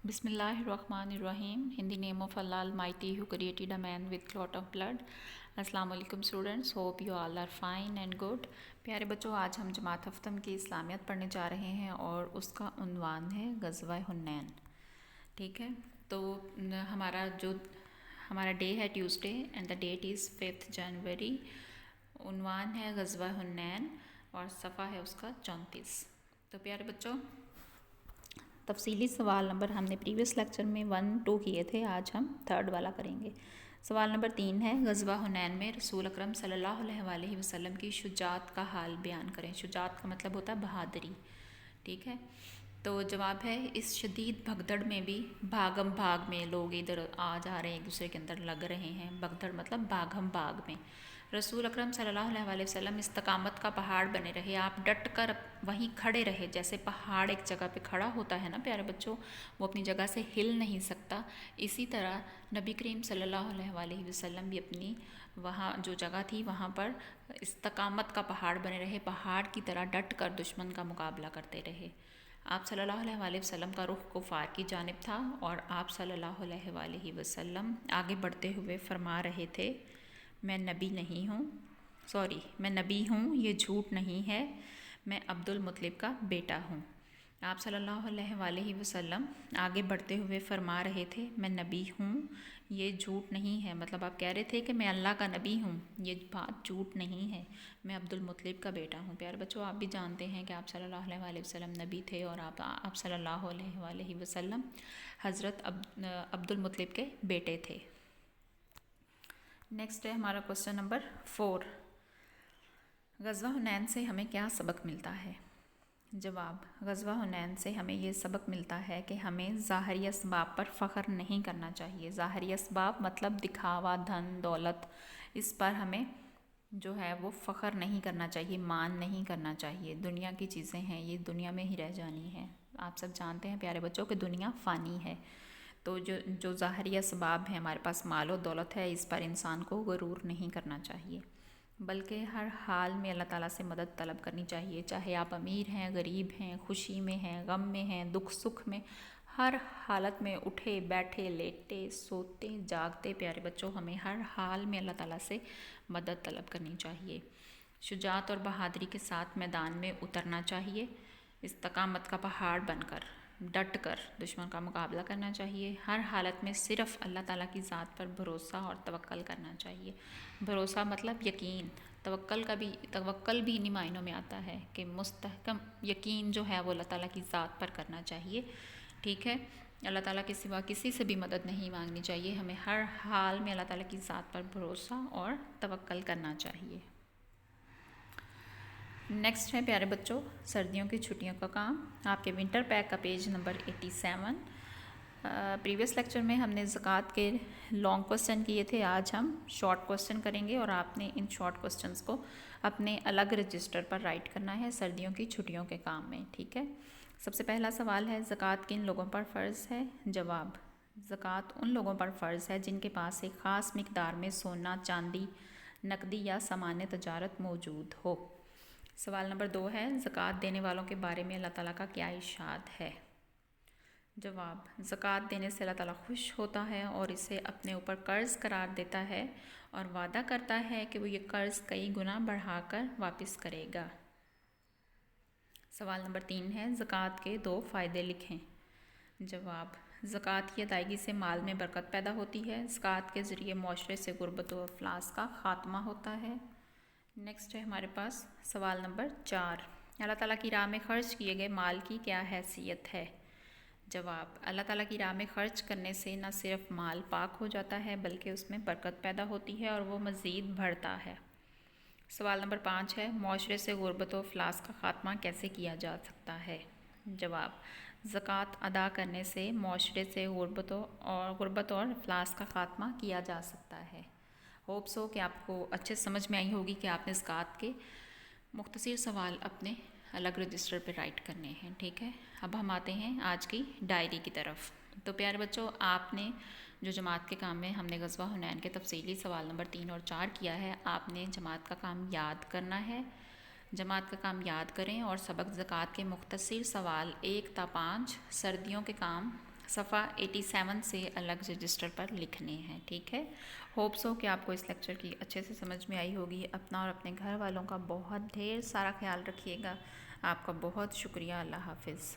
بسم اللہ الرحمن الرحیم. In the name of Allah Almighty who created a man with clot of blood. السلام علیکم students, hope you all are fine and good. پیارے بچوں, آج ہم جماعت ہفتم کی اسلامیت پڑھنے جا رہے ہیں اور اس کا عنوان ہے غزوہ حنین. ٹھیک ہے, تو ہمارا ڈے ہے ٹیوزڈے اینڈ دا ڈیٹ از 5 جنوری. عنوان ہے غزوہ حنین اور صفحہ ہے اس کا 34. تو پیارے بچوں, تفصیلی سوال نمبر ہم نے پریویس لیکچر میں 1 2 کیے تھے, آج ہم 3rd والا کریں گے. سوال نمبر 3 ہے, غزوہ حنین میں رسول اکرم صلی اللہ علیہ وآلہ وسلم کی شجاعت کا حال بیان کریں. شجاعت کا مطلب ہوتا ہے بہادری. ٹھیک ہے, تو جواب ہے اس شدید بھگدڑ میں بھی بھاگم بھاگ میں لوگ ادھر آ جا رہے ہیں, ایک دوسرے کے اندر لگ رہے ہیں. بھگدڑ مطلب بھاگم بھاگ میں. رسول اکرم صلی اللہ علیہ وآلہ وسلم استقامت کا پہاڑ بنے رہے. آپ ڈٹ کر وہیں کھڑے رہے. جیسے پہاڑ ایک جگہ پہ کھڑا ہوتا ہے نا پیارے بچوں, وہ اپنی جگہ سے ہل نہیں سکتا, اسی طرح نبی کریم صلی اللہ علیہ وآلہ وسلم بھی اپنی وہاں جو جگہ تھی وہاں پر استقامت کا پہاڑ بنے رہے. پہاڑ کی طرح ڈٹ کر دشمن کا مقابلہ کرتے رہے. آپ صلی اللہ علیہ وآلہ وسلم کا رخ کفار کی جانب تھا اور آپ صلی اللہ علیہ وآلہ وسلم آگے بڑھتے ہوئے فرما رہے تھے, میں نبی ہوں, یہ جھوٹ نہیں ہے, میں عبد المطلب کا بیٹا ہوں. آپ صلی اللہ علیہ وآلہ وسلم آگے بڑھتے ہوئے فرما رہے تھے, میں نبی ہوں, یہ جھوٹ نہیں ہے. مطلب آپ کہہ رہے تھے کہ میں اللہ کا نبی ہوں, یہ بات جھوٹ نہیں ہے, میں عبد المطلب کا بیٹا ہوں. پیارے بچوں, آپ بھی جانتے ہیں کہ آپ صلی اللہ علیہ وآلہ وسلم نبی تھے اور آپ صلی اللہ علیہ وآلہ وسلم حضرت عبد المطلب کے بیٹے تھے. نیکسٹ ہے ہمارا کوسچن نمبر 4. غزوہ حنین سے ہمیں کیا سبق ملتا ہے؟ جواب, غزوہ حنین سے ہمیں یہ سبق ملتا ہے کہ ہمیں ظاہری اسباب پر فخر نہیں کرنا چاہیے. ظاہری اسباب مطلب دکھاوا, دھن, دولت, اس پر ہمیں جو ہے وہ فخر نہیں کرنا چاہیے, مان نہیں کرنا چاہیے. دنیا کی چیزیں ہیں, یہ دنیا میں ہی رہ جانی ہے. آپ سب جانتے ہیں پیارے بچوں کہ دنیا فانی ہے. تو جو ظاہری اسباب ہیں, ہمارے پاس مال و دولت ہے, اس پر انسان کو غرور نہیں کرنا چاہیے, بلکہ ہر حال میں اللہ تعالیٰ سے مدد طلب کرنی چاہیے. چاہے آپ امیر ہیں, غریب ہیں, خوشی میں ہیں, غم میں ہیں, دکھ سکھ میں, ہر حالت میں اٹھے بیٹھے لیٹے سوتے جاگتے پیارے بچوں ہمیں ہر حال میں اللہ تعالیٰ سے مدد طلب کرنی چاہیے. شجاعت اور بہادری کے ساتھ میدان میں اترنا چاہیے. استقامت کا پہاڑ بن کر ڈٹ کر دشمن کا مقابلہ کرنا چاہیے. ہر حالت میں صرف اللہ تعالیٰ کی ذات پر بھروسہ اور توکل کرنا چاہیے. بھروسہ مطلب یقین. توکل بھی انہی معنوں میں آتا ہے کہ مستحکم یقین جو ہے وہ اللہ تعالیٰ کی ذات پر کرنا چاہیے. ٹھیک ہے, اللہ تعالیٰ کے سوا کسی سے بھی مدد نہیں مانگنی چاہیے. ہمیں ہر حال میں اللہ تعالیٰ کی ذات پر بھروسہ اور توکل کرنا چاہیے. نیکسٹ ہے پیارے بچوں, سردیوں کی چھٹیوں کا کام. آپ کے ونٹر پیک کا پیج نمبر 87. پریویس لیکچر میں ہم نے زکوٰۃ کے لانگ کوسچن کیے تھے, آج ہم شارٹ کوسچن کریں گے اور آپ نے ان شارٹ کوسچنس کو اپنے الگ رجسٹر پر رائٹ کرنا ہے سردیوں کی چھٹیوں کے کام میں. ٹھیک ہے, سب سے پہلا سوال ہے, زکوٰۃ کن لوگوں پر فرض ہے؟ جواب, زکوٰۃ ان لوگوں پر فرض ہے جن کے پاس ایک خاص مقدار میں سونا, چاندی, نقدی یا سامان تجارت موجود ہو. سوال نمبر 2 ہے, زکوٰۃ دینے والوں کے بارے میں اللہ تعالیٰ کا کیا ارشاد ہے؟ جواب, زکوٰۃ دینے سے اللہ تعالیٰ خوش ہوتا ہے اور اسے اپنے اوپر قرض قرار دیتا ہے اور وعدہ کرتا ہے کہ وہ یہ قرض کئی گنا بڑھا کر واپس کرے گا. سوال نمبر 3 ہے, زکوٰۃ کے 2 فائدے لکھیں. جواب, زکوٰۃ کی ادائیگی سے مال میں برکت پیدا ہوتی ہے. زکوٰۃ کے ذریعے معاشرے سے غربت و افلاس کا خاتمہ ہوتا ہے. نیکسٹ ہے ہمارے پاس سوال نمبر 4, اللہ تعالیٰ کی راہ میں خرچ کیے گئے مال کی کیا حیثیت ہے؟ جواب, اللہ تعالیٰ کی راہ میں خرچ کرنے سے نہ صرف مال پاک ہو جاتا ہے بلکہ اس میں برکت پیدا ہوتی ہے اور وہ مزید بڑھتا ہے. سوال نمبر 5 ہے, معاشرے سے غربت و افلاس کا خاتمہ کیسے کیا جا سکتا ہے؟ جواب, زکوٰۃ ادا کرنے سے معاشرے سے غربت اور افلاس کا خاتمہ کیا جا سکتا ہے. ہوپ سو کہ آپ کو اچھے سمجھ میں آئی ہوگی کہ آپ نے زکوٰۃ کے مختصر سوال اپنے الگ رجسٹر پہ رائٹ کرنے ہیں. ٹھیک ہے, اب ہم آتے ہیں آج کی ڈائری کی طرف. تو پیارے بچوں, آپ نے جو جماعت کے کام میں ہم نے غزوہ حنین کے تفصیلی سوال نمبر 3 اور 4 کیا ہے, آپ نے جماعت کا کام یاد کرنا ہے. جماعت کا کام یاد کریں اور سبق زکوٰۃ کے مختصر سوال 1 تا 5 سردیوں کے کام صفحہ 87 سے الگ رجسٹر پر لکھنے ہیں، ٹھیک ہے۔ ہوپس ہو کہ آپ کو اس لیکچر کی اچھے سے سمجھ میں آئی ہوگی۔ اپنا اور اپنے گھر والوں کا بہت ڈھیر سارا خیال رکھیے گا۔ آپ کا بہت شکریہ۔ اللہ حافظ۔